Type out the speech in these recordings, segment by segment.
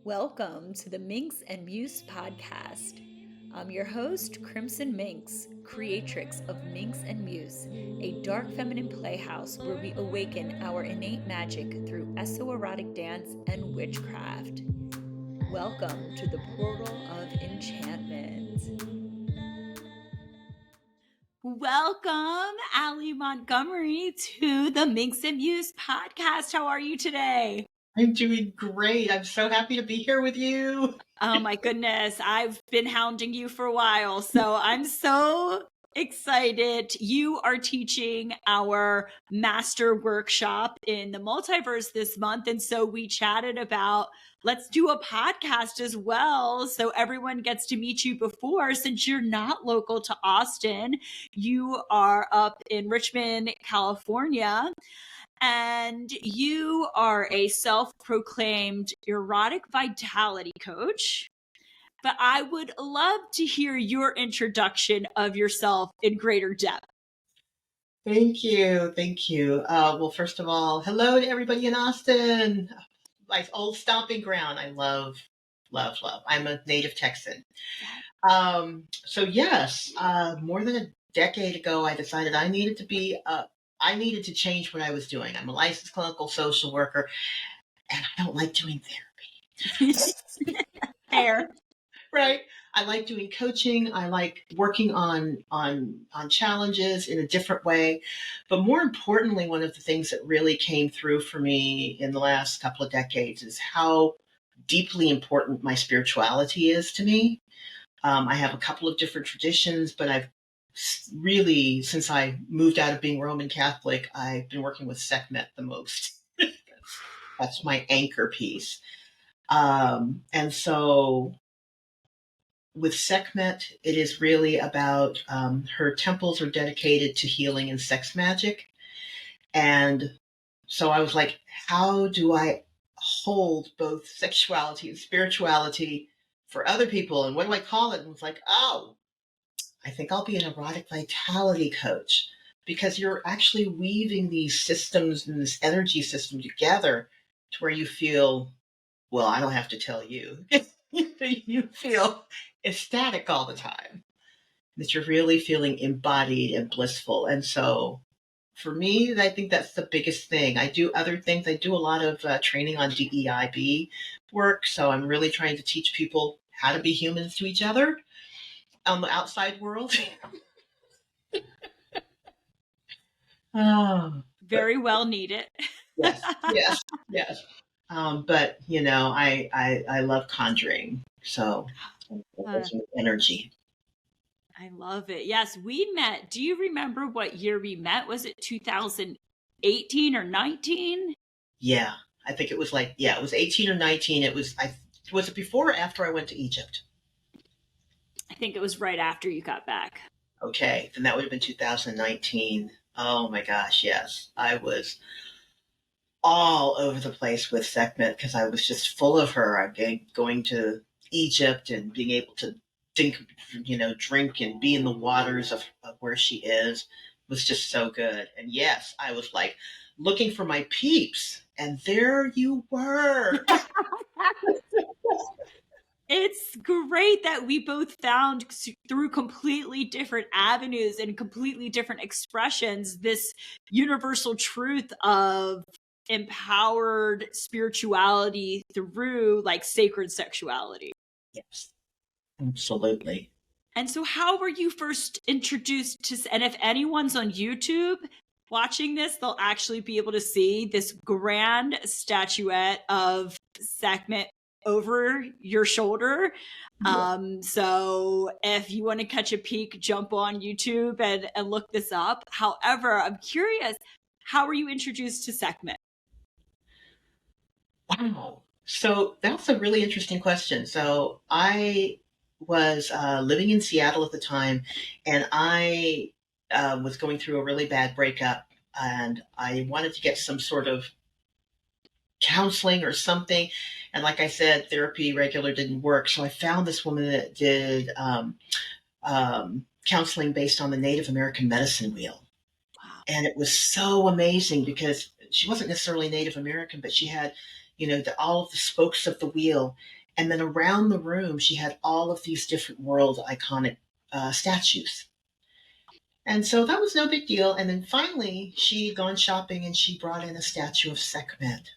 Welcome to the Minx and Muse podcast. I'm your host, Crimson Minx, creatrix of Minx and Muse, a dark feminine playhouse where we awaken our innate magic through erotic dance and witchcraft. Welcome to the portal of enchantment. Welcome, Ali Montgomery, to the Minx and Muse podcast. How are you today? I'm doing great. I'm so happy to be here with you. Oh my goodness. I've been hounding you for a while, so I'm so excited. You are teaching our master workshop in the multiverse this month. And so we chatted about let's do a podcast as well. So everyone gets to meet you before, since you're not local to Austin. You are up in Richmond, California. And you are a self-proclaimed erotic vitality coach. But I would love to hear your introduction of yourself in greater depth. Thank you. Thank you. Well, first of all, hello to everybody in Austin, my old stomping ground. I love. I'm a native Texan. So yes, more than a decade ago, I decided I needed to change what I was doing. I'm a licensed clinical social worker, and I don't like doing therapy. Fair. Right. I like doing coaching. I like working on challenges in a different way. But more importantly, one of the things that really came through for me in the last couple of decades is how deeply important my spirituality is to me. I have a couple of different traditions, but I've really, since I moved out of being Roman Catholic, I've been working with Sekhmet the most. That's my anchor piece. And so with Sekhmet, it is really about her temples are dedicated to healing and sex magic. And so I was like, how do I hold both sexuality and spirituality for other people? And what do I call it? And it's like, oh, I think I'll be an erotic vitality coach, because you're actually weaving these systems and this energy system together to where you feel, well, I don't have to tell you. You feel ecstatic all the time, that you're really feeling embodied and blissful. And so for me, I think that's the biggest thing. I do other things. I do a lot of training on DEIB work. So I'm really trying to teach people how to be humans to each other on the outside world. Very well needed. Yes. But I love conjuring. So energy. I love it. Yes, we met. Do you remember what year we met? Was it 2018 or 19? Yeah, I think it was it was 18 or 19. Was it before or after I went to Egypt? I think it was right after you got back. Okay, then that would have been 2019. Oh my gosh, yes. I was all over the place with Sekhmet because I was just full of her. I'm going to Egypt and being able to drink and be in the waters of where she is was just so good. And yes, I was like looking for my peeps, and there you were. It's great that we both found, through completely different avenues and completely different expressions, this universal truth of empowered spirituality through like sacred sexuality. Yes, absolutely. And so how were you first introduced to, and if anyone's on YouTube watching this, they'll actually be able to see this grand statuette of Sekhmet over your shoulder. So if you want to catch a peek, jump on YouTube and look this up. However, I'm curious, how were you introduced to Sekhmet? Wow. So that's a really interesting question. So I was living in Seattle at the time, and I was going through a really bad breakup, and I wanted to get some sort of counseling or something. And like I said, therapy regular didn't work. So I found this woman that did counseling based on the Native American medicine wheel. Wow. And it was so amazing because she wasn't necessarily Native American, but she had, all of the spokes of the wheel. And then around the room, she had all of these different world iconic statues. And so that was no big deal. And then finally, she'd gone shopping and she brought in a statue of Sekhmet.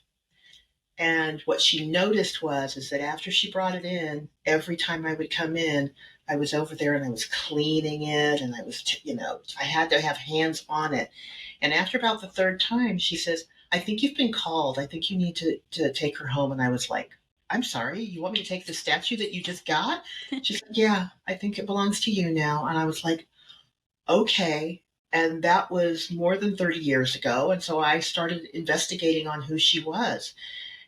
And what she noticed is that after she brought it in, every time I would come in, I was over there and I was cleaning it, and I was, I had to have hands on it. And after about the third time, she says, "I think you've been called. I think you need to take her home." And I was like, "I'm sorry, you want me to take the statue that you just got?" She's like, "Yeah, I think it belongs to you now." And I was like, "Okay." And that was more than 30 years ago. And so I started investigating on who she was.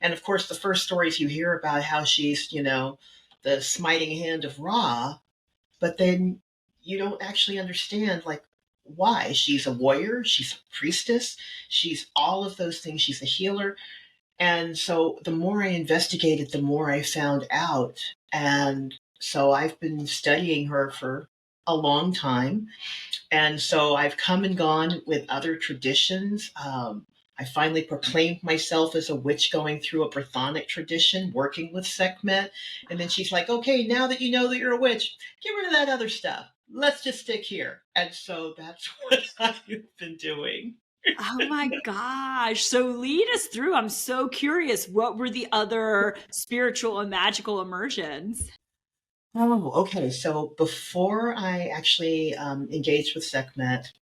And of course, the first stories you hear about how she's, the smiting hand of Ra, but then you don't actually understand, like, why. She's a warrior, she's a priestess, she's all of those things, she's a healer. And so the more I investigated, the more I found out. And so I've been studying her for a long time. And so I've come and gone with other traditions. I finally proclaimed myself as a witch going through a Brythonic tradition, working with Sekhmet. And then she's like, "Okay, now that you know that you're a witch, get rid of that other stuff. Let's just stick here." And so that's what I've been doing. Oh my gosh. So lead us through. I'm so curious. What were the other spiritual and magical immersions? Oh, okay. So before I actually engaged with Sekhmet,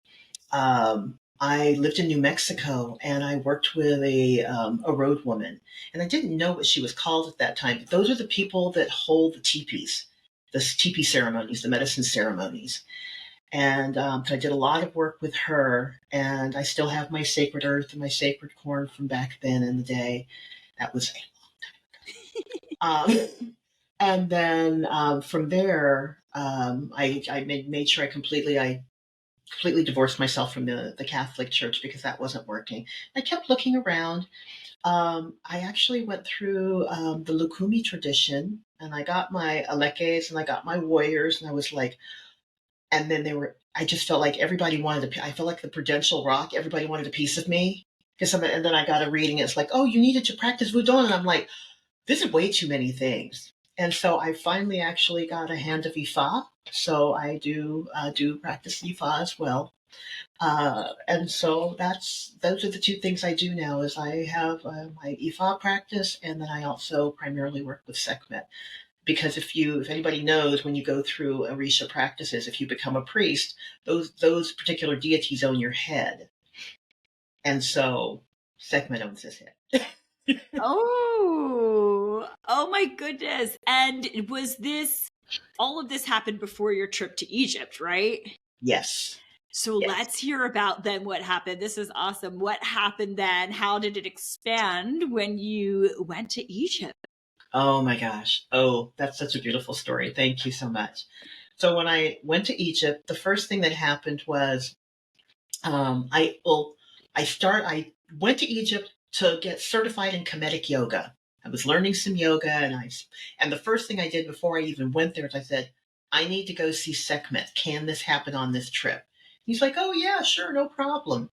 I lived in New Mexico and I worked with a road woman. And I didn't know what she was called at that time, but those are the people that hold the teepees, the teepee ceremonies, the medicine ceremonies. And so I did a lot of work with her, and I still have my sacred earth and my sacred corn from back then in the day. That was a long time. And then from there, I made sure I completely divorced myself from the Catholic Church because that wasn't working. I kept looking around. I actually went through the Lukumi tradition, and I got my Alekes and I got my warriors, and I was like, and then I just felt like everybody wanted I felt like the Prudential Rock, everybody wanted a piece of me. And then I got a reading, it's like, "Oh, you needed to practice Wudon." And I'm like, this is way too many things. And so I finally actually got a hand of Ifa. So I do practice Ifa as well. And so those are the two things I do now. Is I have my Ifa practice, and then I also primarily work with Sekhmet. Because if anybody knows, when you go through Orisha practices, if you become a priest, those particular deities own your head, and so Sekhmet owns his head. Oh my goodness. And all of this happened before your trip to Egypt, right? Yes. So Yes. let's hear about then what happened. This is awesome. What happened then? How did it expand when you went to Egypt? Oh my gosh. Oh, that's such a beautiful story. Thank you so much. So when I went to Egypt, the first thing that happened was I went to Egypt to get certified in Kemetic yoga. I was learning some yoga, and the first thing I did before I even went there is I said, "I need to go see Sekhmet. Can this happen on this trip?" He's like, "Oh yeah, sure, no problem."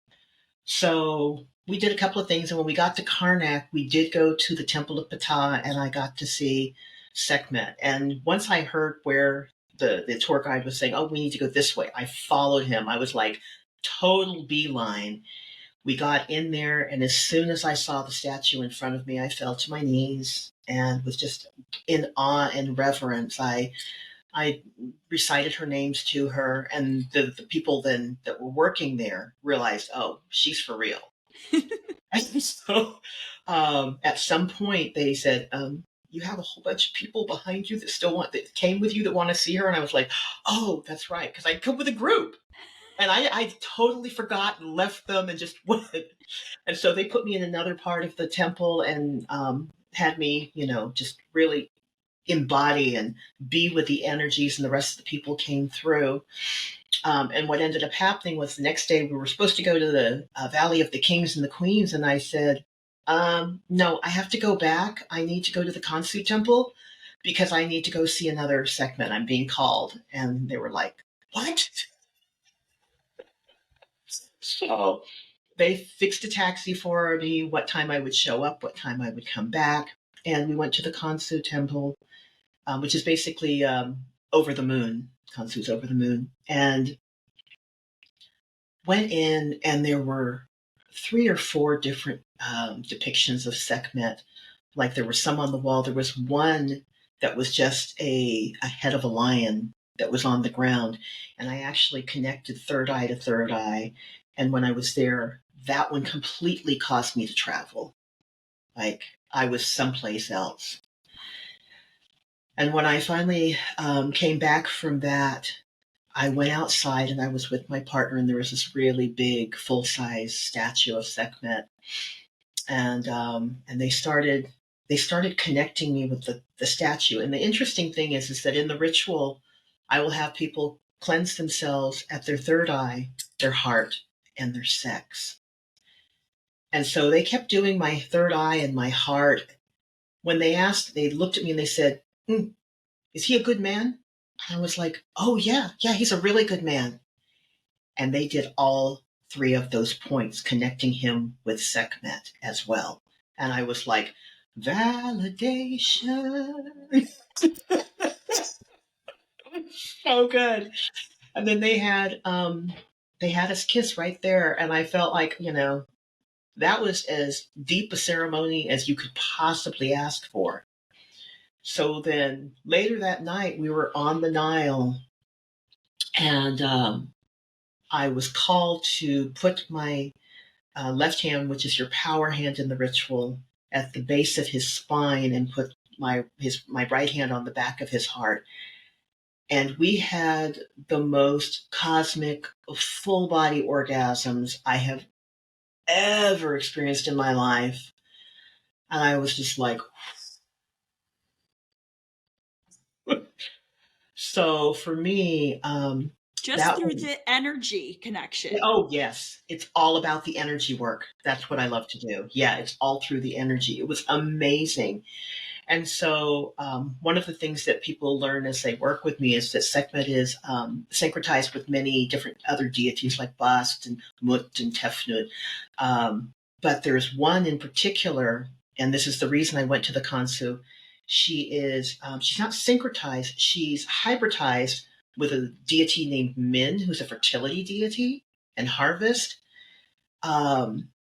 So we did a couple of things, and when we got to Karnak, we did go to the Temple of Ptah, and I got to see Sekhmet. And once I heard where the tour guide was saying, "Oh, we need to go this way," I followed him. I was like, total beeline. We got in there, and as soon as I saw the statue in front of me, I fell to my knees and was just in awe and reverence. I recited her names to her, and the people then that were working there realized, oh, she's for real. And so at some point they said, "You have a whole bunch of people behind you that came with you that want to see her." And I was like, "Oh, that's right," because I'd come with a group. And I totally forgot and left them and just went. And so they put me in another part of the temple and had me, just really embody and be with the energies, and the rest of the people came through. And what ended up happening was the next day we were supposed to go to the Valley of the Kings and the Queens. And I said, "No, I have to go back. I need to go to the Kansu temple because I need to go see another Sekhmet. I'm being called." And they were like, "What?" So they fixed a taxi for me, what time I would show up, what time I would come back. And we went to the Kansu temple, which is basically over the moon. Kansu's over the moon. And went in, and there were 3 or 4 different depictions of Sekhmet. Like there were some on the wall. There was one that was just a head of a lion that was on the ground. And I actually connected third eye to third eye. And when I was there, that one completely caused me to travel. Like I was someplace else. And when I finally came back from that, I went outside and I was with my partner, and there was this really big, full-size statue of Sekhmet, and they started connecting me with the statue. And the interesting thing is that in the ritual, I will have people cleanse themselves at their third eye, their heart, and their sex. And so they kept doing my third eye and my heart. When they asked, they looked at me and they said, "Is he a good man?" I was like, "Oh yeah, he's a really good man." And they did all 3 of those points, connecting him with Sekhmet as well. And I was like, validation. So good. And then they had us kiss right there. And I felt like, that was as deep a ceremony as you could possibly ask for. So then later that night, we were on the Nile, and I was called to put my left hand, which is your power hand in the ritual, at the base of his spine, and put my right hand on the back of his heart. And we had the most cosmic, full body orgasms I have ever experienced in my life. And I was just like, so for me, just through the energy connection. Oh, yes. It's all about the energy work. That's what I love to do. Yeah, it's all through the energy. It was amazing. And so one of the things that people learn as they work with me is that Sekhmet is syncretized with many different other deities like Bast and Mut and Tefnut. But there's one in particular, and this is the reason I went to the Kansu. She's not syncretized, she's hybridized with a deity named Min, who's a fertility deity and harvest.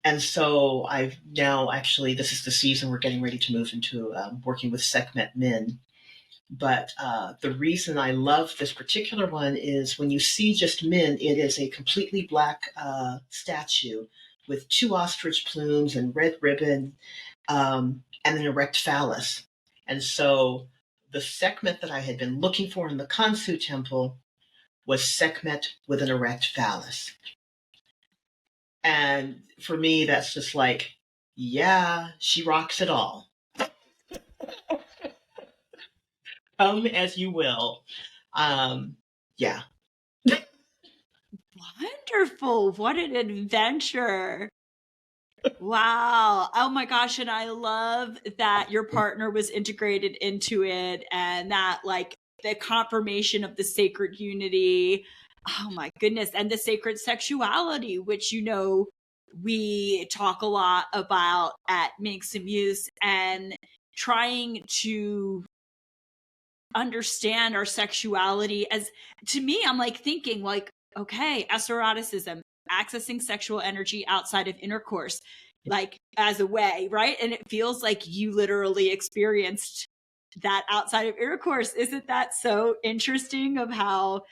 And so I've now actually, this is the season we're getting ready to move into working with Sekhmet Min. But the reason I love this particular one is when you see just Min, it is a completely black statue with 2 ostrich plumes and red ribbon and an erect phallus. And so the Sekhmet that I had been looking for in the Kansu temple was Sekhmet with an erect phallus. And for me, that's just like, yeah, she rocks it all. Come as you will. Yeah. Wonderful. What an adventure. Wow. Oh my gosh. And I love that your partner was integrated into it, and that like the confirmation of the sacred unity. Oh my goodness. And the sacred sexuality, which, we talk a lot about at Minx and Muse, and trying to understand our sexuality. As to me, I'm like thinking like, okay, eroticism, accessing sexual energy outside of intercourse, like as a way, right? And it feels like you literally experienced that outside of intercourse. Isn't that so interesting of how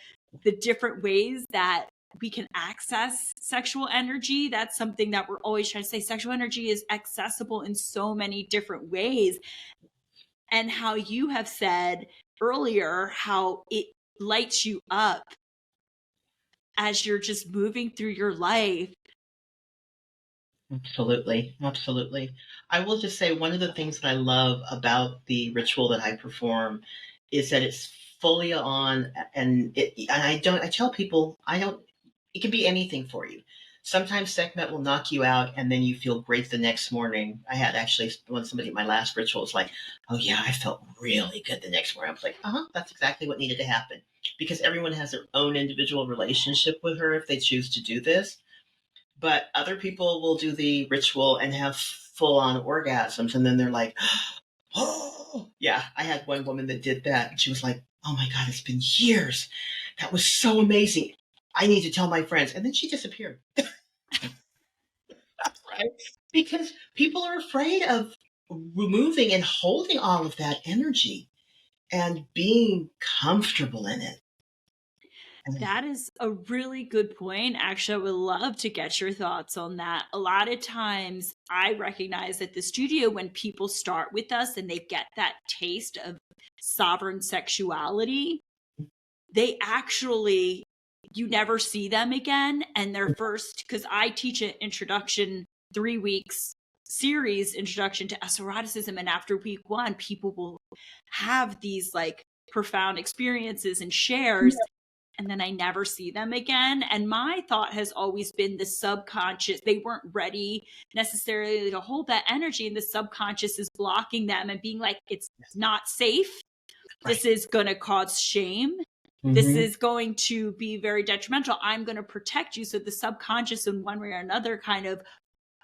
the different ways that we can access sexual energy? That's something that we're always trying to say. Sexual energy is accessible in so many different ways. And how you have said earlier, how it lights you up as you're just moving through your life. Absolutely. Absolutely. I will just say one of the things that I love about the ritual that I perform is that it's fully on, and I tell people, it can be anything for you. Sometimes Sekhmet will knock you out and then you feel great the next morning. I had actually, when somebody at my last ritual was like, "Oh yeah, I felt really good the next morning." I was like, that's exactly what needed to happen. Because everyone has their own individual relationship with her if they choose to do this. But other people will do the ritual and have full on orgasms. And then they're like, oh, yeah. I had one woman that did that. And she was like, oh my God, it's been years. That was so amazing. I need to tell my friends. And then she disappeared. Right? Because people are afraid of removing and holding all of that energy and being comfortable in it. That is a really good point. Actually, I would love to get your thoughts on that. A lot of times, I recognize at the studio when people start with us and they get that taste of sovereign sexuality, they actually, you never see them again. And their first, because I teach an introduction, 3 weeks series, introduction to eroticism. And after week one, people will have these like profound experiences and shares, and then I never see them again. And my thought has always been the subconscious, they weren't ready necessarily to hold that energy, and the subconscious is blocking them and being like, it's not safe. Right. This is going to cause shame. This is going to be very detrimental. I'm going to protect you. So the subconscious, in one way or another, kind of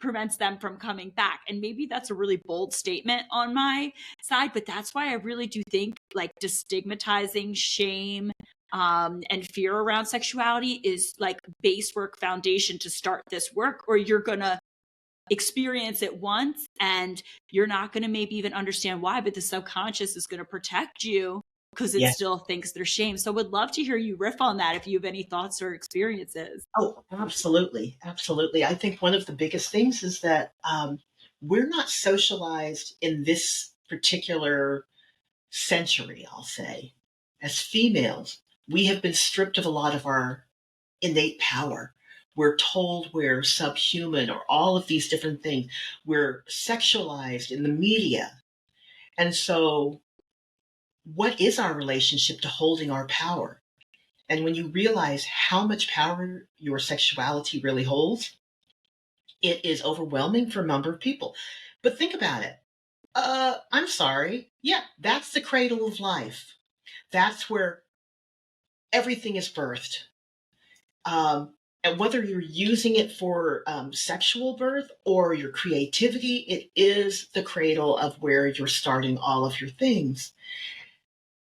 prevents them from coming back. And maybe that's a really bold statement on my side, but that's why I really do think like destigmatizing shame and fear around sexuality is like base work foundation to start this work, or you're going to experience it once and you're not going to maybe even understand why, but the subconscious is going to protect you because it still thinks there's shame. So would love to hear you riff on that if you have any thoughts or experiences. Oh, absolutely. Absolutely. I think one of the biggest things is that we're not socialized in this particular century, I'll say. As females, we have been stripped of a lot of our innate power. We're told we're subhuman or all of these different things. We're sexualized in the media. And so, what is our relationship to holding our power? And when you realize how much power your sexuality really holds, it is overwhelming for a number of people. But think about it. I'm sorry. Yeah, that's the cradle of life. That's where everything is birthed. And whether you're using it for sexual birth or your creativity, it is the cradle of where you're starting all of your things.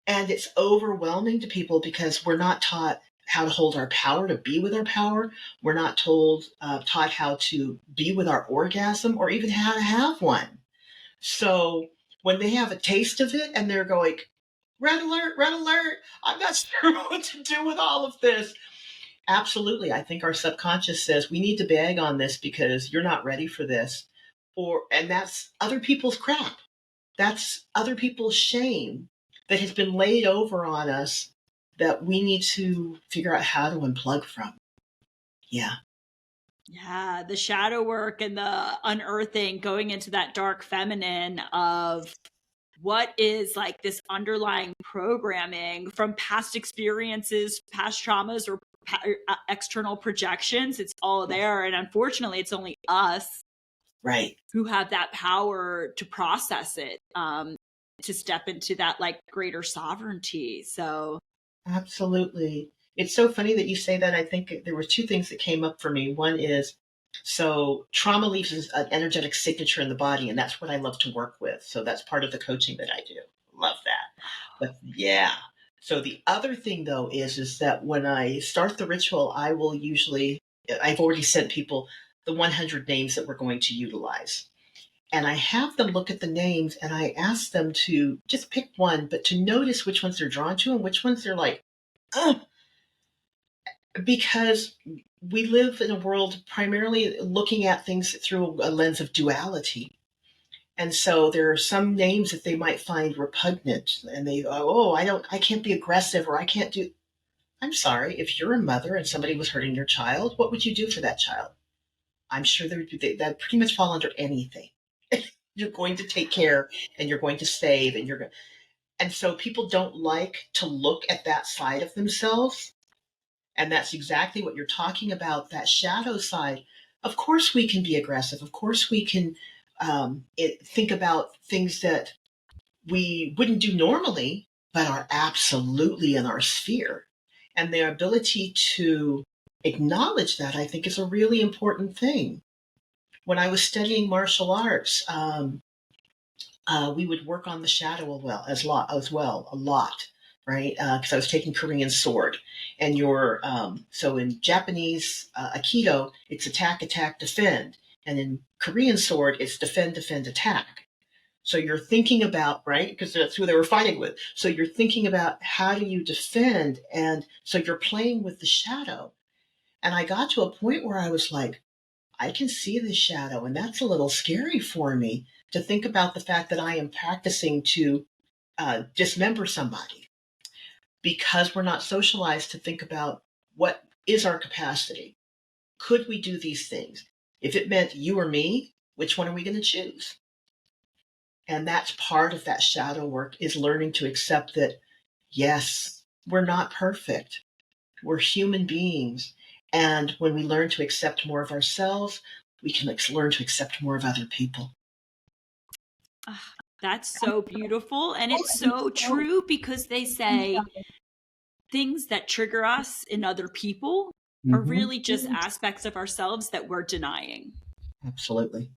And it's overwhelming to people because we're not taught how to hold our power, to be with our power. We're not taught how to be with our orgasm or even how to have one. So when they have a taste of it and they're going, red alert, I'm not sure what to do with all of this. Absolutely. I think our subconscious says we need to beg on this because you're not ready for this. And that's other people's crap. That's other people's shame that has been laid over on us that we need to figure out how to unplug from. Yeah. Yeah, the shadow work and the unearthing, going into that dark feminine of what is like this underlying programming from past experiences, past traumas, or external projections. It's all there. And unfortunately, it's only us Right. who have that power to process it, to step into that like greater sovereignty. So, Absolutely. It's so funny that you say that. I think there were two things that came up for me. One is, so trauma leaves an energetic signature in the body, and that's what I love to work with. So that's part of the coaching that I do. Love that. But yeah. So the other thing though is that when I start the ritual, I will usually, I've already sent people the 100 names that we're going to utilize. And I have them look at the names and I ask them to just pick one, but to notice which ones they're drawn to and which ones they're like, ugh. Because we live in a world primarily looking at things through a lens of duality. And so there are some names that they might find repugnant and they, oh, I can't be aggressive or I can't do. I'm sorry, if you're a mother and somebody was hurting your child, what would you do for that child? I'm sure that pretty much fall under anything. You're going to take care and you're going to save and you're going. And so people don't like to look at that side of themselves. And that's exactly what you're talking about, that shadow side. Of course, we can be aggressive. Of course, we can think about things that we wouldn't do normally, but are absolutely in our sphere. And their ability to acknowledge that, I think, is a really important thing. When I was studying martial arts, we would work on the shadow a lot, right? Because I was taking Korean sword, and so in Japanese Aikido, it's attack, attack, defend, and in Korean sword, it's defend, defend, attack. So you're thinking about, right? Because that's who they were fighting with. So you're thinking about how do you defend, and so you're playing with the shadow. And I got to a point where I was like, I can see the shadow, and that's a little scary for me to think about the fact that I am practicing to dismember somebody because we're not socialized to think about what is our capacity. Could we do these things? If it meant you or me, which one are we going to choose? And that's part of that shadow work, is learning to accept that, yes, we're not perfect. We're human beings. And when we learn to accept more of ourselves, we can learn to accept more of other people. That's so beautiful. And it's so true, because they say things that trigger us in other people are really just aspects of ourselves that we're denying. Absolutely.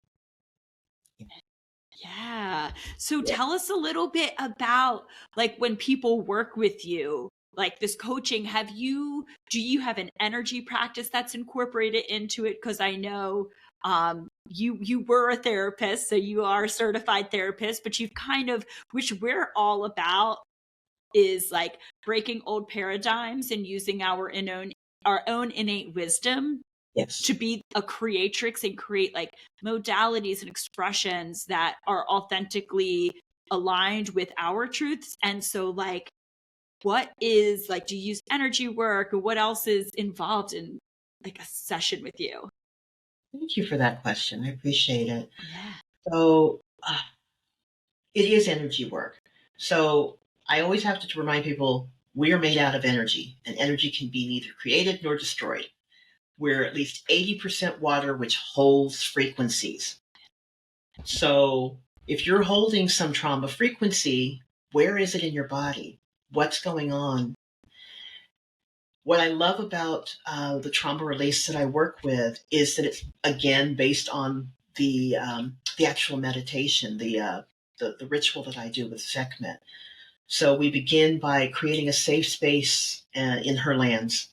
Yeah. So tell us a little bit about, like, when people work with you, like this coaching, do you have an energy practice that's incorporated into it? Because I know you were a therapist, so you are a certified therapist, but you've kind of, which we're all about, is like breaking old paradigms and using our own innate wisdom Yes. to be a creatrix and create like modalities and expressions that are authentically aligned with our truths. And so, like, what is, like, do you use energy work, or what else is involved in like a session with you? Thank you for that question. I appreciate it. Yeah. So it is energy work. So I always have to remind people we are made out of energy, and energy can be neither created nor destroyed. We're at least 80% water, which holds frequencies. So if you're holding some trauma frequency, where is it in your body? What's going on? What I love about the trauma release that I work with is that it's, again, based on the actual meditation, the ritual that I do with Sekhmet. So we begin by creating a safe space in her lands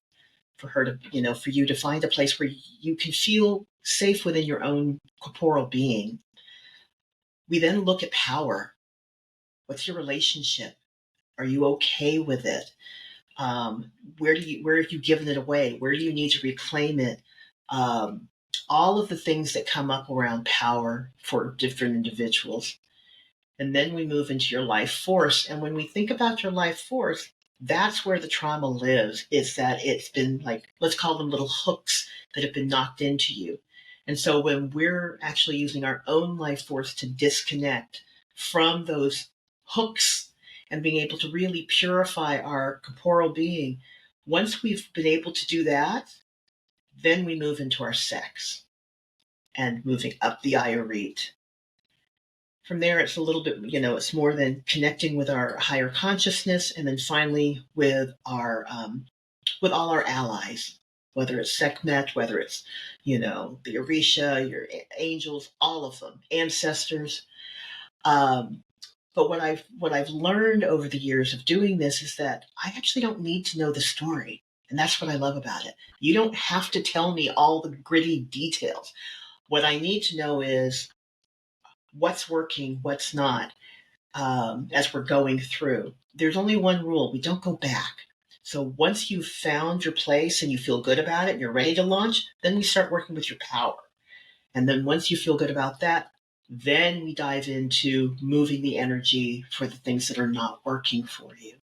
for her to, for you to find a place where you can feel safe within your own corporeal being. We then look at power. What's your relationship? Are you okay with it? Where have you given it away? Where do you need to reclaim it? All of the things that come up around power for different individuals. And then we move into your life force. And when we think about your life force, that's where the trauma lives, is that it's been, like, let's call them little hooks that have been knocked into you. And so when we're actually using our own life force to disconnect from those hooks and being able to really purify our corporeal being, once we've been able to do that, then we move into our sex and moving up the Iorite. From there, it's a little bit, it's more than connecting with our higher consciousness, and then finally with with all our allies, whether it's Sekhmet, whether it's, the Orisha, your angels, all of them, ancestors. But what I've learned over the years of doing this is that I actually don't need to know the story. And that's what I love about it. You don't have to tell me all the gritty details. What I need to know is what's working, what's not, as we're going through. There's only one rule: we don't go back. So once you've found your place and you feel good about it and you're ready to launch, then we start working with your power. And then once you feel good about that, then we dive into moving the energy for the things that are not working for you.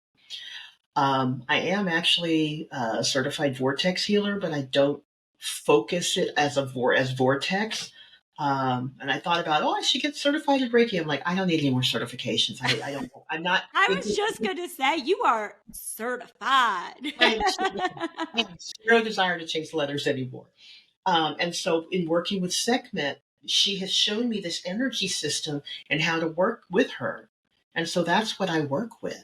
I am actually a certified vortex healer, but I don't focus it as vortex. And I thought about, I should get certified in Reiki. I'm like, I don't need any more certifications. I don't. I'm not. I was just going to say, you are certified. I have zero desire to chase letters anymore. And so in working with Sekhmet, she has shown me this energy system and how to work with her. And so that's what I work with,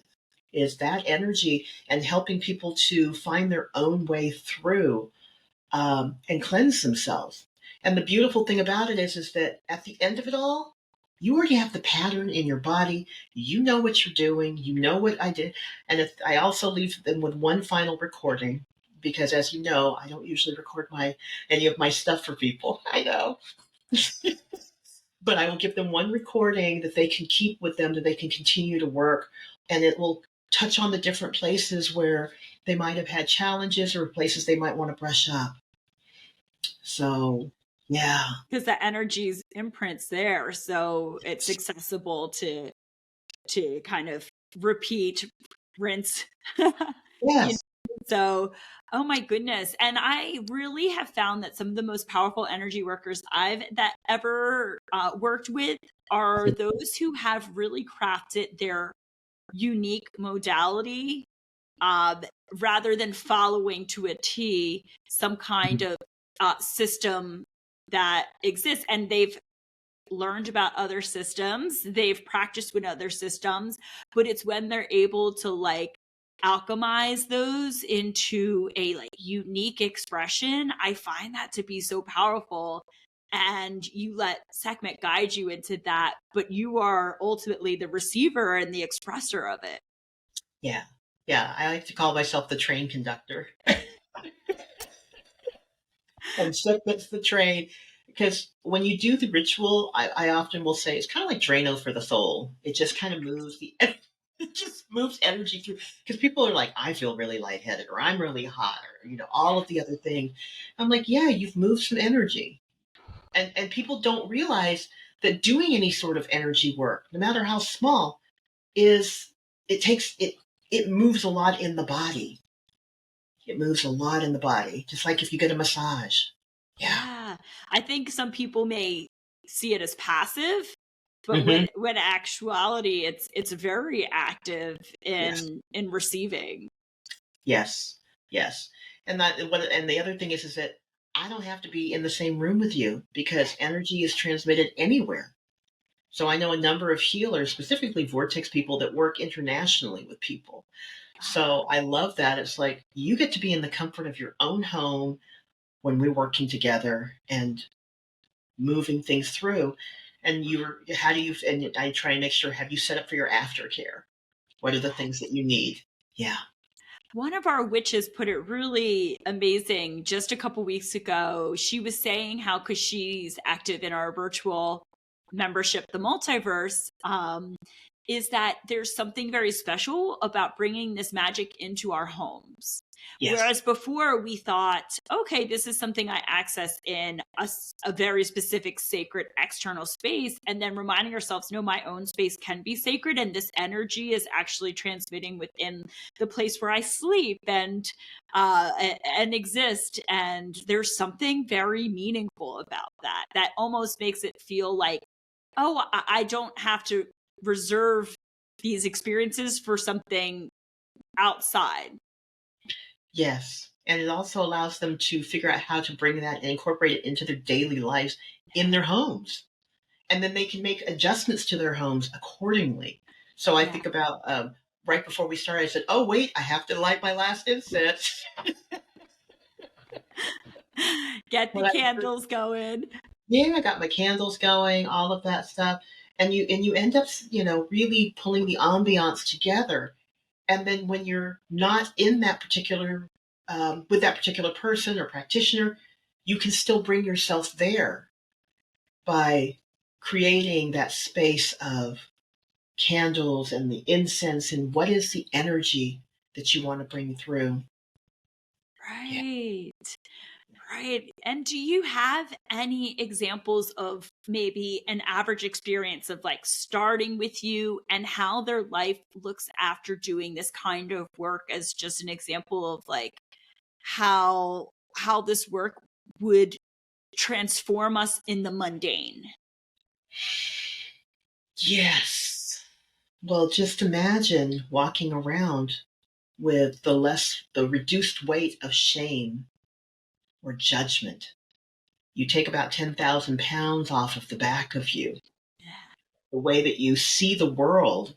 is that energy and helping people to find their own way through and cleanse themselves. And the beautiful thing about it is that at the end of it all, you already have the pattern in your body. You know what you're doing. You know what I did. And if I also leave them with one final recording, because as you know, I don't usually record any of my stuff for people. I know. But I will give them one recording that they can keep with them, that they can continue to work. And it will touch on the different places where they might have had challenges or places they might want to brush up. So, yeah. Because the energy's imprints there. So it's accessible to kind of repeat, rinse. Yes. So, oh my goodness. And I really have found that some of the most powerful energy workers I've ever worked with are those who have really crafted their unique modality, rather than following to a T some kind of system that exists. And they've learned about other systems, they've practiced with other systems, but it's when they're able to like alchemize those into a like unique expression, I find that to be so powerful. And you let Sekhmet guide you into that, but you are ultimately the receiver and the expressor of it. Yeah. Yeah. I like to call myself the train conductor. And Sekhmet's the train. Because when you do the ritual, I often will say it's kind of like Drano for the soul. It just kind of moves it just moves energy through. Because people are like, I feel really lightheaded, or I'm really hot, or all of the other things. I'm like, yeah, you've moved some energy. And people don't realize that doing any sort of energy work, no matter how small, is it moves a lot in the body. It moves a lot in the body, just like if you get a massage. Yeah. I think some people may see it as passive, but Mm-hmm. when actuality it's very active Yes. in receiving. Yes. Yes. And the other thing is that I don't have to be in the same room with you because energy is transmitted anywhere. So I know a number of healers, specifically vortex people that work internationally with people. So I love that. It's like you get to be in the comfort of your own home when we're working together and moving things through. And and I try and make sure, have you set up for your aftercare? What are the things that you need? Yeah. One of our witches put it really amazing just a couple weeks ago. She was saying how, because she's active in our virtual membership, the multiverse, is that there's something very special about bringing this magic into our homes. Yes. Whereas before we thought, okay, this is something I access in a very specific sacred external space. And then reminding ourselves, no, my own space can be sacred. And this energy is actually transmitting within the place where I sleep and exist. And there's something very meaningful about that, that almost makes it feel like, oh, I don't have to reserve these experiences for something outside. Yes. And it also allows them to figure out how to bring that and incorporate it into their daily lives in their homes. And then they can make adjustments to their homes accordingly. So I think about right before we started, I said, oh, wait, I have to light my last incense. Get the candles going. Yeah, I got my candles going, all of that stuff. And you end up, really pulling the ambiance together. And then when you're not in that particular, with that particular person or practitioner, you can still bring yourself there by creating that space of candles and the incense and what is the energy that you want to bring through. Right. Right. And do you have any examples of maybe an average experience of like starting with you and how their life looks after doing this kind of work, as just an example of like how this work would transform us in the mundane? Yes. Well, just imagine walking around with the reduced weight of shame or judgment. You take about 10,000 pounds off of the back of you. The way that you see the world,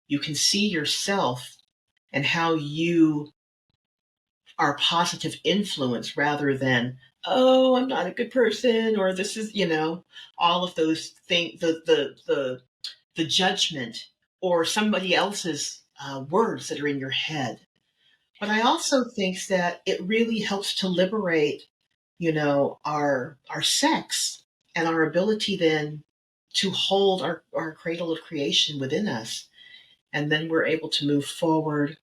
you can see yourself and how you our positive influence rather than, oh, I'm not a good person, or this is, all of those things, the judgment or somebody else's words that are in your head. But I also think that it really helps to liberate, our sex and our ability then to hold our cradle of creation within us. And then we're able to move forward,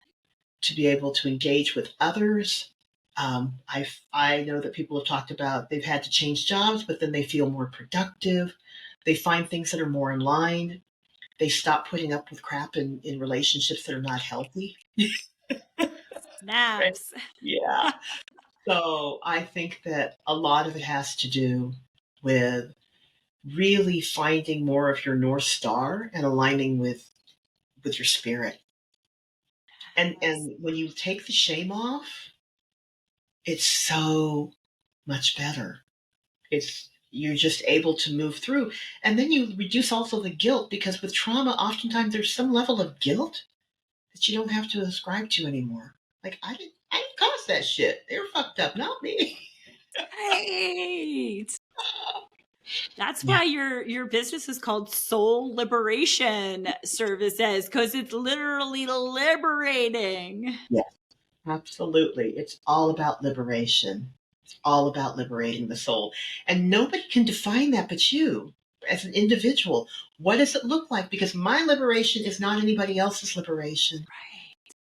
to be able to engage with others. I know that people have talked about they've had to change jobs, but then they feel more productive. They find things that are more in line. They stop putting up with crap in relationships that are not healthy. Right? Snaps. Yeah. So I think that a lot of it has to do with really finding more of your North Star and aligning with your spirit. And when you take the shame off, it's so much better. It's you're just able to move through. And then you reduce also the guilt, because with trauma, oftentimes there's some level of guilt that you don't have to ascribe to anymore. Like I didn't cause that shit. They were fucked up, not me. Right. That's Yeah. why your business is called Soul Liberation Services, because it's literally liberating. Yes, absolutely. It's all about liberation. It's all about liberating the soul. And nobody can define that but you as an individual. What does it look like? Because my liberation is not anybody else's liberation. Right.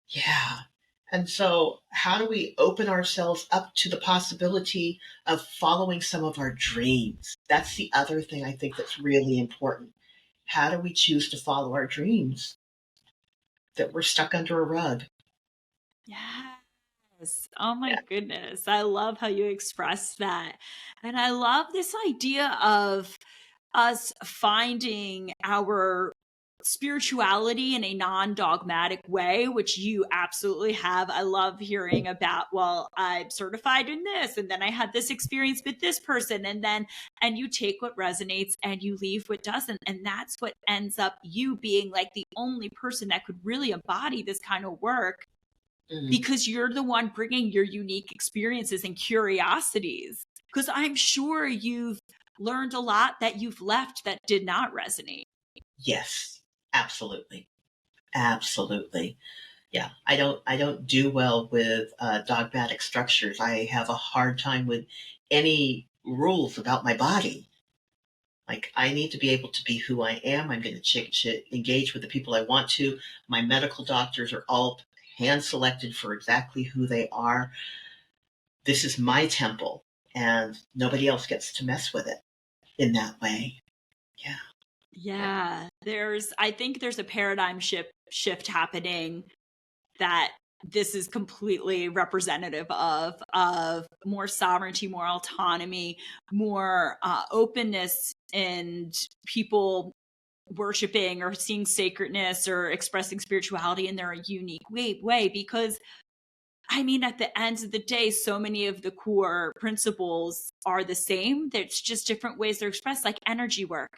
Yeah. And so, how do we open ourselves up to the possibility of following some of our dreams? That's the other thing I think that's really important. How do we choose to follow our dreams that we're stuck under a rug? Yes. Oh my Yeah. goodness. I love how you express that. And I love this idea of us finding our spirituality in a non-dogmatic way, which you absolutely have. I love hearing about, well, I'm certified in this, and then I had this experience with this person, and you take what resonates and you leave what doesn't. And that's what ends up you being like the only person that could really embody this kind of work, Mhm. because you're the one bringing your unique experiences and curiosities. Because I'm sure you've learned a lot that you've left that did not resonate. Yes, absolutely. Absolutely. Yeah. I don't do well with dogmatic structures. I have a hard time with any rules about my body. Like, I need to be able to be who I am. I'm going to engage with the people I want to. My medical doctors are all hand selected for exactly who they are. This is my temple, and nobody else gets to mess with it in that way. Yeah. Yeah. Yeah, I think there's a paradigm shift happening that this is completely representative of more sovereignty, more autonomy, more openness, and people worshiping or seeing sacredness or expressing spirituality in their unique way. Because I mean, at the end of the day, so many of the core principles are the same. There's just different ways they're expressed, like energy work,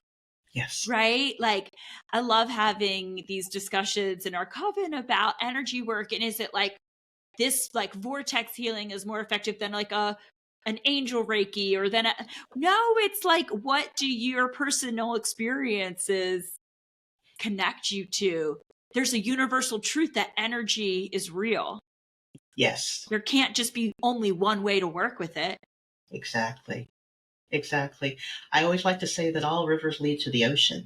Yes. right? Like, I love having these discussions in our coven about energy work. And is it like this, like vortex healing is more effective than like an angel Reiki, or then no, it's like, what do your personal experiences connect you to? There's a universal truth that energy is real. Yes. There can't just be only one way to work with it. Exactly. Exactly. I always like to say that all rivers lead to the ocean.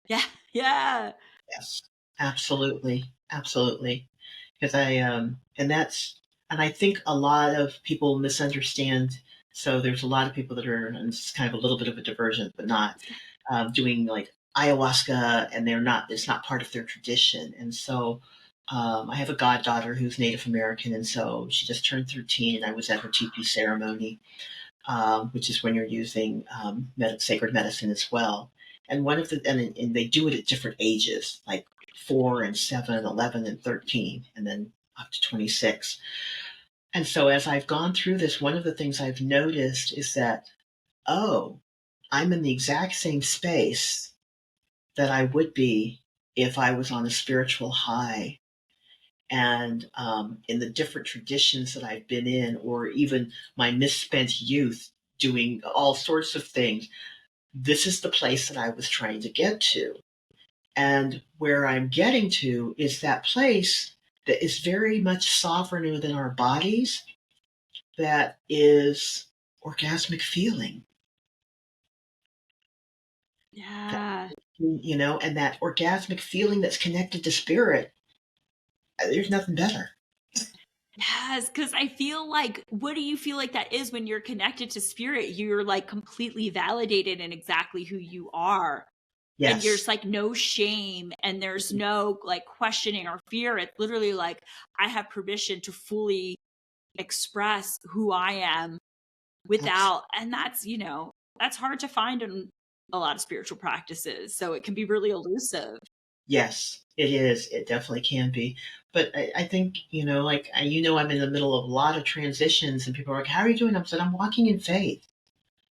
Yeah. Yeah. Yes, absolutely, absolutely. Because and I think a lot of people misunderstand. So there's a lot of people that are, and it's kind of a little bit of a diversion, but not doing like ayahuasca, and it's not part of their tradition. And so I have a goddaughter who's Native American, and so she just turned 13, and I was at her teepee ceremony, which is when you're using sacred medicine as well. And and they do it at different ages, like 4 and 7, 11 and 13, and then up to 26. And so as I've gone through this, one of the things I've noticed is that, oh, I'm in the exact same space that I would be if I was on a spiritual high. and in the different traditions that I've been in, or even my misspent youth doing all sorts of things, this is the place that I was trying to get to. And where I'm getting to is that place that is very much sovereigner than our bodies, that is orgasmic feeling. That, Yeah. and that orgasmic feeling that's connected to spirit, there's nothing better. Yes, because I feel like, what do you feel like that is when you're connected to spirit? You're like completely validated in exactly who you are. And there's Yes. like no shame and there's no like questioning or fear. It's literally like I have permission to fully express who I am without, and that's, that's hard to find in a lot of spiritual practices. So it can be really elusive. Yes, it is. It definitely can be. But I think, I'm in the middle of a lot of transitions, and people are like, "How are you doing?" I said, "I'm walking in faith."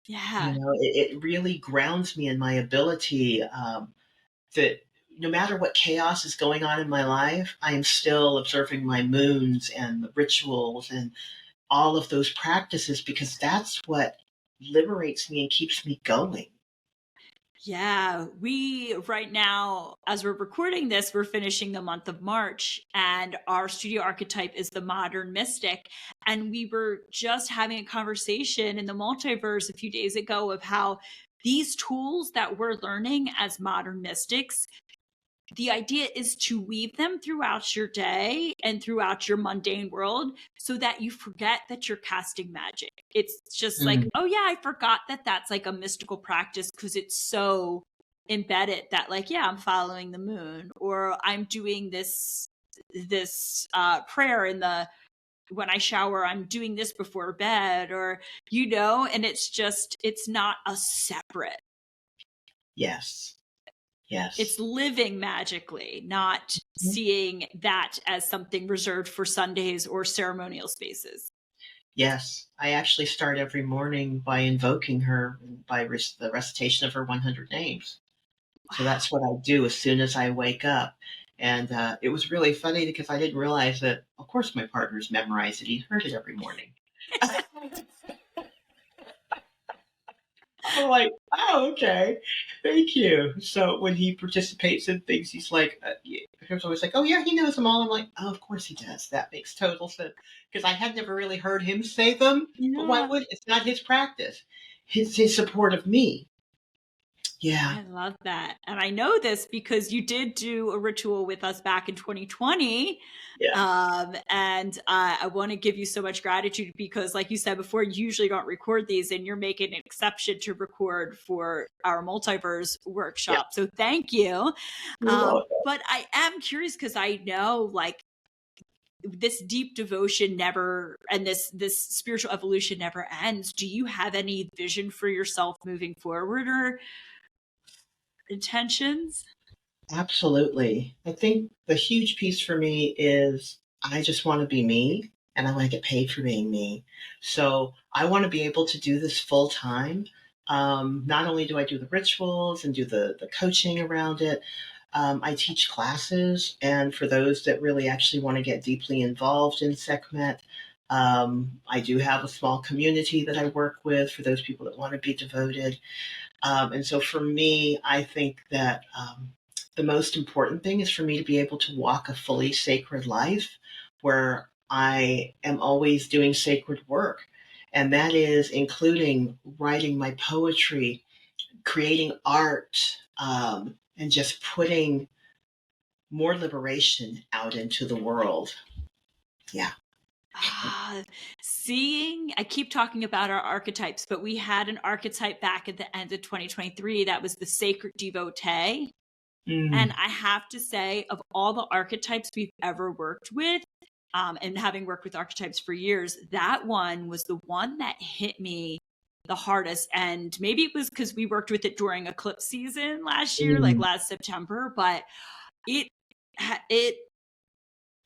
Yeah. It really grounds me in my ability, that no matter what chaos is going on in my life, I am still observing my moons and the rituals and all of those practices, because that's what liberates me and keeps me going. Yeah, we right now, as we're recording this, we're finishing the month of March, and our studio archetype is the modern mystic. And we were just having a conversation in the multiverse a few days ago of how these tools that we're learning as modern mystics, the idea is to weave them throughout your day and throughout your mundane world so that you forget that you're casting magic. It's just like, Mm, oh yeah, I forgot that that's like a mystical practice because it's so embedded that like, yeah, I'm following the moon, or I'm doing this prayer in the when I shower, I'm doing this before bed, or and it's not a separate. yes, It's yes. living magically, not Mhm. seeing that as something reserved for Sundays or ceremonial spaces. Yes, I actually start every morning by invoking her by the recitation of her 100 names. So Wow. that's what I do as soon as I wake up. And it was really funny because I didn't realize that, of course, my partner's memorized it. He heard it every morning. I'm like, oh, okay, thank you. So when he participates in things, he's like, he's always like, oh yeah, he knows them all. I'm like, oh, of course he does. That makes total sense, because I had never really heard him say them. But why Yeah. would it's not his practice? His support of me. Yeah, I love that. And I know this because you did do a ritual with us back in 2020. yeah, And I want to give you so much gratitude because, like you said before, you usually don't record these, and you're making an exception to record for our multiverse yeah. workshop. So thank you. You're welcome. But I am curious because I know, like, this deep devotion never, and this spiritual evolution never ends. Do you have any vision for yourself moving forward or intentions? Absolutely. I think the huge piece for me is I just want to be me, and I want to get paid for being me. So I want to be able to do this full time. Not only do I do the rituals and do the coaching around it, I teach classes. And for those that really actually want to get deeply involved in Sekhmet, I do have a small community that I work with for those people that want to be devoted. And so for me, I think that the most important thing is for me to be able to walk a fully sacred life where I am always doing sacred work. And that is including writing my poetry, creating art, and just putting more liberation out into the world. Yeah. Seeing, I keep talking about our archetypes, but we had an archetype back at the end of 2023 that was the sacred devotee. And Mm, I have to say, of all the archetypes we've ever worked with, and having worked with archetypes for years, that one was the one that hit me the hardest. And maybe it was because we worked with it during eclipse season last year, like mm. last September, but it it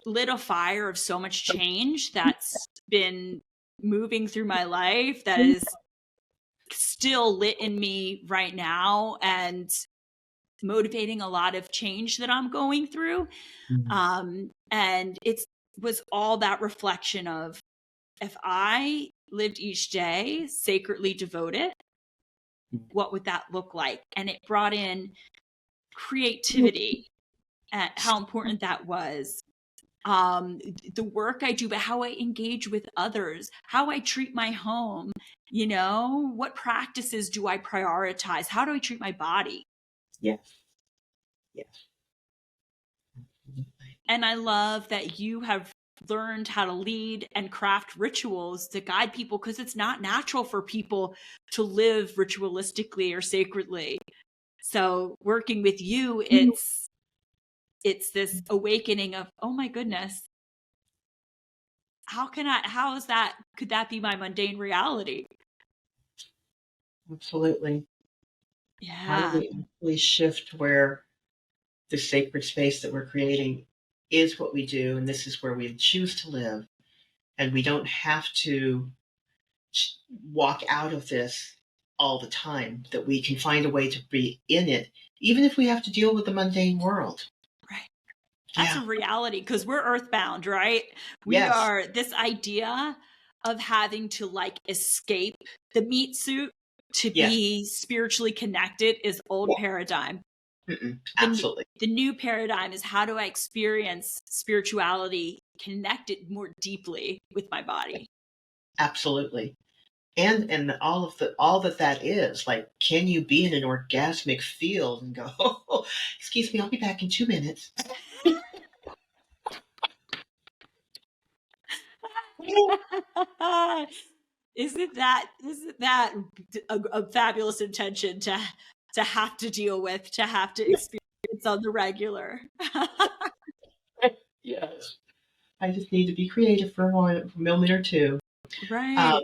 lit a fire of so much change that's been moving through my life, that is still lit in me right now. And motivating a lot of change that I'm going through. And it was all that reflection of, if I lived each day sacredly devoted, what would that look like? And it brought in creativity, and how important that was. The work I do, but how I engage with others, how I treat my home, what practices do I prioritize? How do I treat my body? Yes. Yes. And I love that you have learned how to lead and craft rituals to guide people, because it's not natural for people to live ritualistically or sacredly. So working with you, it's this awakening of, oh my goodness, could that be my mundane reality? Absolutely. How do Yeah. we actually shift where the sacred space that we're creating is what we do, and this is where we choose to live, and we don't have to walk out of this all the time, that we can find a way to be in it, even if we have to deal with the mundane world. Right. That's Yeah. a reality, because we're earthbound, right? We Yes. are, this idea of having to escape the meat suit to Yes. be spiritually connected is old paradigm. Absolutely. The new paradigm is, how do I experience spirituality connected more deeply with my body? Absolutely. And all that is, like, can you be in an orgasmic field and go, oh, excuse me, I'll be back in 2 minutes. Isn't that a fabulous intention to have to deal with, to have to experience on the regular? Yes. I just need to be creative for a moment or two. Right.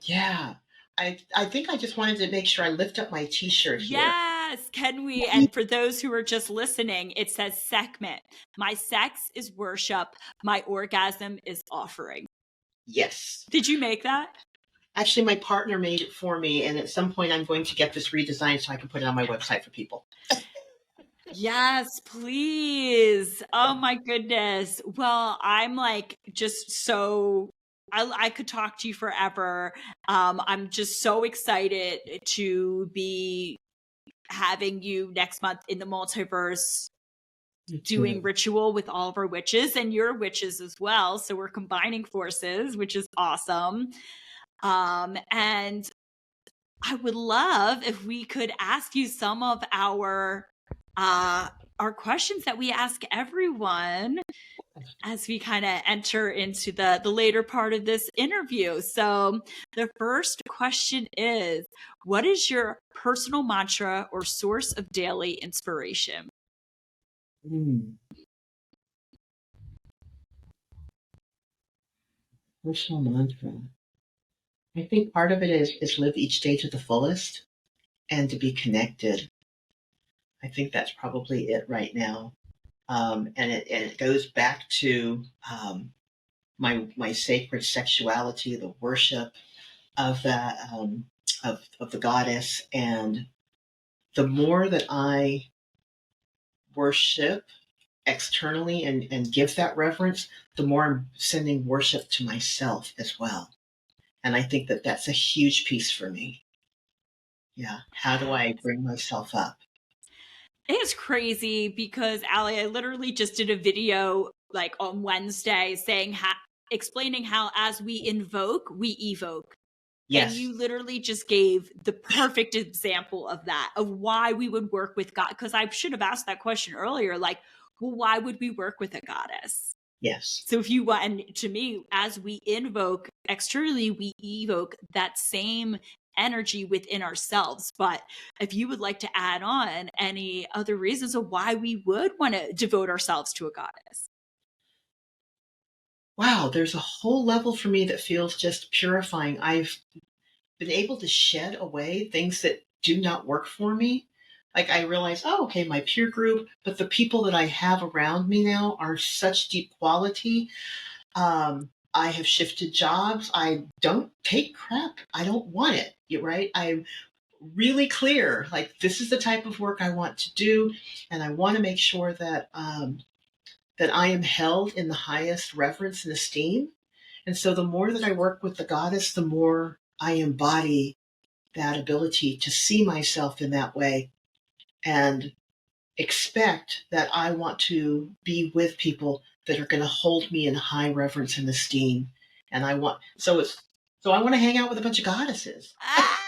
Yeah. I think I just wanted to make sure I lift up my t-shirt here. Yes. Can we? And for those who are just listening, it says Sekhmet. My sex is worship. My orgasm is offering. Yes. Did you make that? Actually, my partner made it for me, and at some point I'm going to get this redesigned so I can put it on my website for people. Yes, please. Oh my goodness. Well, I'm just so, I could talk to you forever. I'm just so excited to be having you next month in the multiverse, doing ritual with all of our witches and your witches as well. So we're combining forces, which is awesome. And I would love if we could ask you some of our questions that we ask everyone as we kind of enter into the later part of this interview. So the first question is, what is your personal mantra or source of daily inspiration? Personal mantra. I think part of it is live each day to the fullest and to be connected. I think that's probably it right now. And it goes back to my sacred sexuality, the worship of that of the goddess, and the more that I worship externally and give that reverence, the more I'm sending worship to myself as well. And I think that that's a huge piece for me. Yeah. How do I bring myself up? It's crazy because, Ali, I literally just did a video on Wednesday saying explaining how, as we invoke, we evoke. Yes. And you literally just gave the perfect example of that, of why we would work with God. Because I should have asked that question earlier, well, why would we work with a goddess? Yes. So if you want, and to me, as we invoke externally, we evoke that same energy within ourselves. But if you would like to add on any other reasons of why we would want to devote ourselves to a goddess. Wow, there's a whole level for me that feels just purifying. I've been able to shed away things that do not work for me. Like, I realize, oh, okay, my peer group, but the people that I have around me now are such deep quality. I have shifted jobs. I don't take crap. I don't want it. Right? I'm really clear, like, this is the type of work I want to do, and I want to make sure that that I am held in the highest reverence and esteem. And so the more that I work with the goddess, the more I embody that ability to see myself in that way and expect that I want to be with people that are going to hold me in high reverence and esteem. And so I want to hang out with a bunch of goddesses. Ah,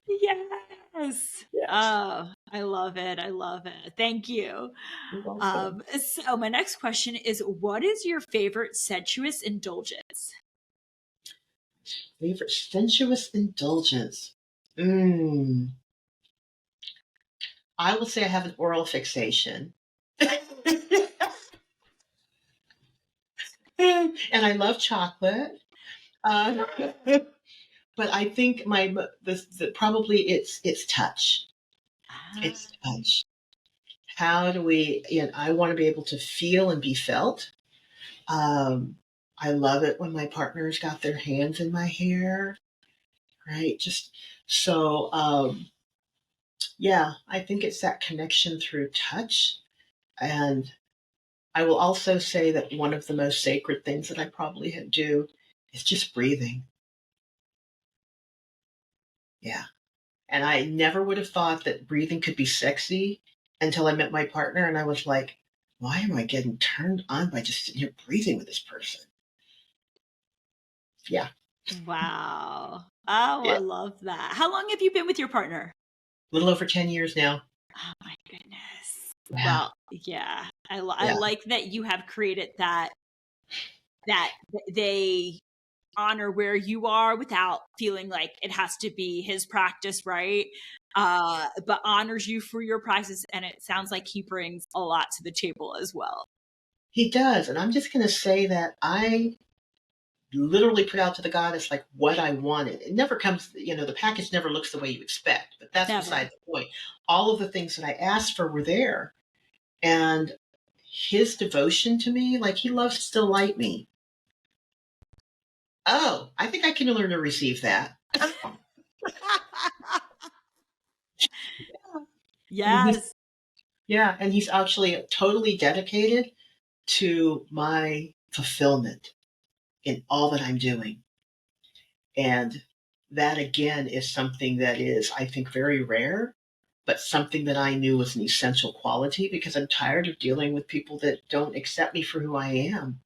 yes. Yes. Oh, I love it. I love it. Thank you. You're welcome. So my next question is, what is your favorite sensuous indulgence? Favorite sensuous indulgence. I will say I have an oral fixation. And I love chocolate. But I think probably it's touch. It's Ah, touch. How do we? I want to be able to feel and be felt. I love it when my partner's got their hands in my hair, right? Just so, yeah, I think it's that connection through touch. And I will also say that one of the most sacred things that I probably do is just breathing. Yeah. And I never would have thought that breathing could be sexy until I met my partner. And I was like, why am I getting turned on by just sitting here breathing with this person? Yeah. wow. Oh, Yeah. I love that. How long have you been with your partner? A little over 10 years now. Oh my goodness. Yeah. Well, yeah. I Yeah. like that you have created that they honor where you are without feeling like it has to be his practice, right? But honors you for your practice, and it sounds like he brings a lot to the table as well. He does. And I'm just going to say that I literally put out to the goddess like what I wanted. It never comes, the package never looks the way you expect, but that's Never. beside the point. All of the things that I asked for were there. And his devotion to me, like he loves to delight me. Oh, I think I can learn to receive that. And he's, Yes. yeah, and he's actually totally dedicated to my fulfillment in all that I'm doing. And that again is something that is, I think, very rare, but something that I knew was an essential quality because I'm tired of dealing with people that don't accept me for who I am.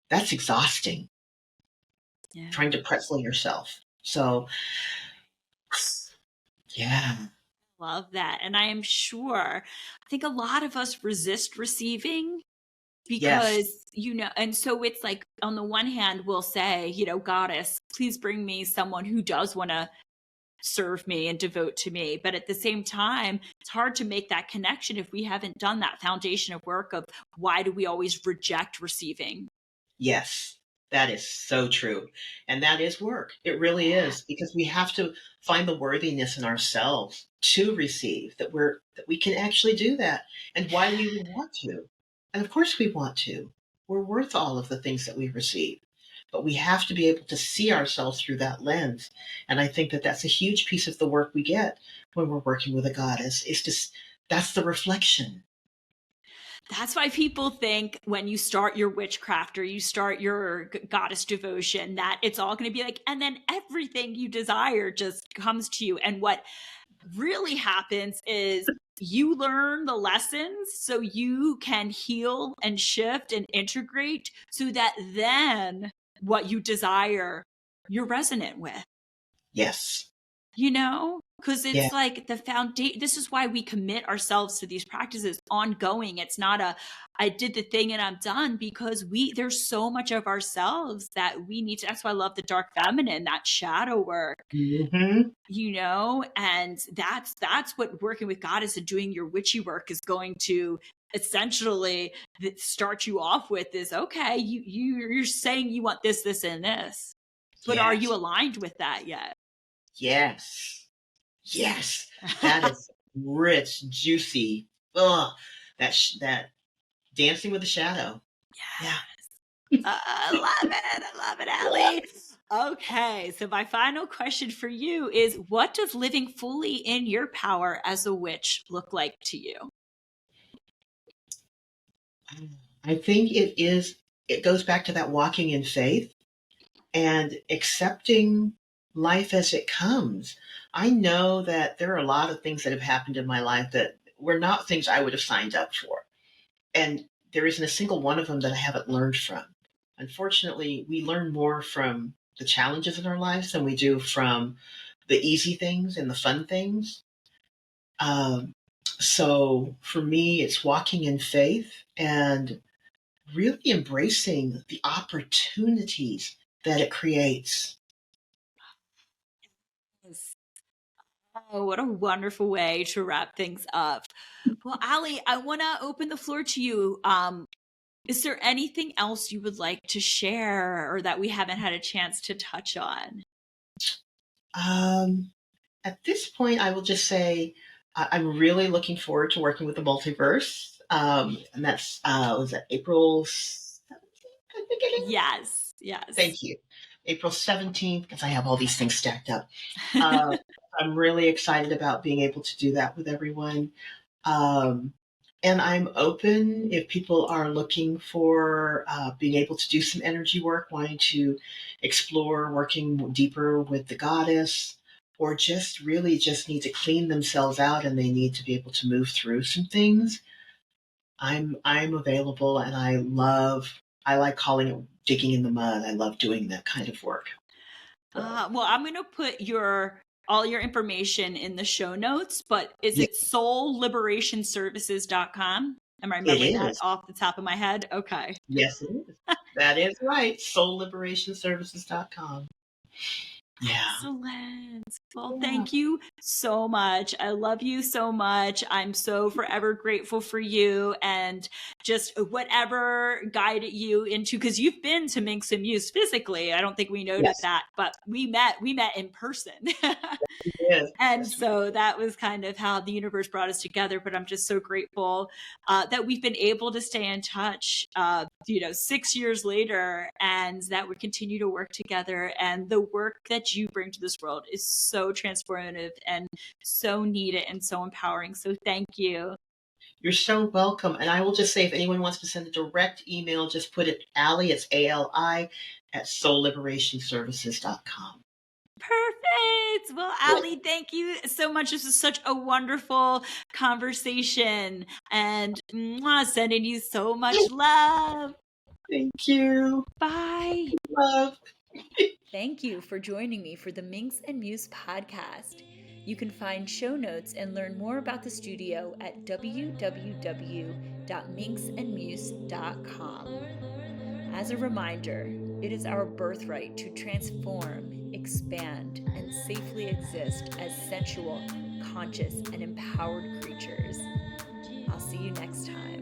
That's exhausting, Yeah. trying to pretzel yourself. So, yeah. Love that. And I am sure, I think a lot of us resist receiving Yes. because, and so it's like, on the one hand, we'll say, goddess, please bring me someone who does want to serve me and devote to me. But at the same time, it's hard to make that connection if we haven't done that foundation of work of why do we always reject receiving? Yes, that is so true. And that is work. It really Yeah. is because we have to find the worthiness in ourselves to receive that we can actually do that and why we would want to. And of course we want to. We're worth all of the things that we receive. But we have to be able to see ourselves through that lens. And I think that that's a huge piece of the work we get when we're working with a goddess is just that's the reflection. That's why people think when you start your witchcraft or you start your goddess devotion that it's all going to be like, and then everything you desire just comes to you. And what really happens is you learn the lessons so you can heal and shift and integrate so that then what you desire you're resonant with, Yes. because Yeah. it's like the foundation. This is why we commit ourselves to these practices ongoing. It's not I did the thing and I'm done, because there's so much of ourselves that we need to. That's why I love the dark feminine, that shadow work, Hmm. and that's what working with goddess and doing your witchy work is going to essentially start you off with is, okay, you're saying you want this and this, but are you Yes. aligned with that yet? Yes. Yes. That is rich, juicy. Ugh. That dancing with the shadow. Yeah. I love it. I love it, Ali. Okay, so my final question for you is, what does living fully in your power as a witch look like to you? I think it goes back to that walking in faith and accepting life as it comes. I know that there are a lot of things that have happened in my life that were not things I would have signed up for. And there isn't a single one of them that I haven't learned from. Unfortunately, we learn more from the challenges in our lives than we do from the easy things and the fun things. Um, so for me, it's walking in faith and really embracing the opportunities that it creates. Yes. Oh, what a wonderful way to wrap things up. Well, Ali, I want to open the floor to you. Is there anything else you would like to share or that we haven't had a chance to touch on? Um, at this point, I will just say I'm really looking forward to working with the multiverse. And that's, was that April 17th, I think it is? Yes, yes. Thank you. April 17th, because I have all these things stacked up. Uh, I'm really excited about being able to do that with everyone. Um, and I'm open if people are looking for being able to do some energy work, wanting to explore working deeper with the goddess, or just really just need to clean themselves out and they need to be able to move through some things. I'm available, and I like calling it digging in the mud. I love doing that kind of work. Well, I'm going to put all your information in the show notes, but is Yeah, it soulliberationservices.com? Am I it remembering that is. off the top of my head? Okay. Yes, it is. That is right. SoulLiberationServices.com. Yeah. Excellent. Well, Yeah. thank you so much. I love you so much. I'm so forever grateful for you and just whatever guided you into, because you've been to Minx and Muse physically. I don't think we noted Yes, that, but we met in person. it is. And Yes, so that was kind of how the universe brought us together. But I'm just so grateful that we've been able to stay in touch, 6 years later, and that we continue to work together. And the work that you bring to this world is so transformative and so needed and so empowering. So thank you. you're so welcome. And I will just say, if anyone wants to send a direct email, just put it Ali, it's ALI, at SoulLiberationServices.com. Perfect. Well, Ali, thank you so much. This is such a wonderful conversation, and sending you so much love. Thank you. Bye. Love. Thank you for joining me for the Minx and Muse podcast. You can find show notes and learn more about the studio at www.minxandmuse.com. As a reminder, it is our birthright to transform, expand, and safely exist as sensual, conscious, and empowered creatures. I'll see you next time.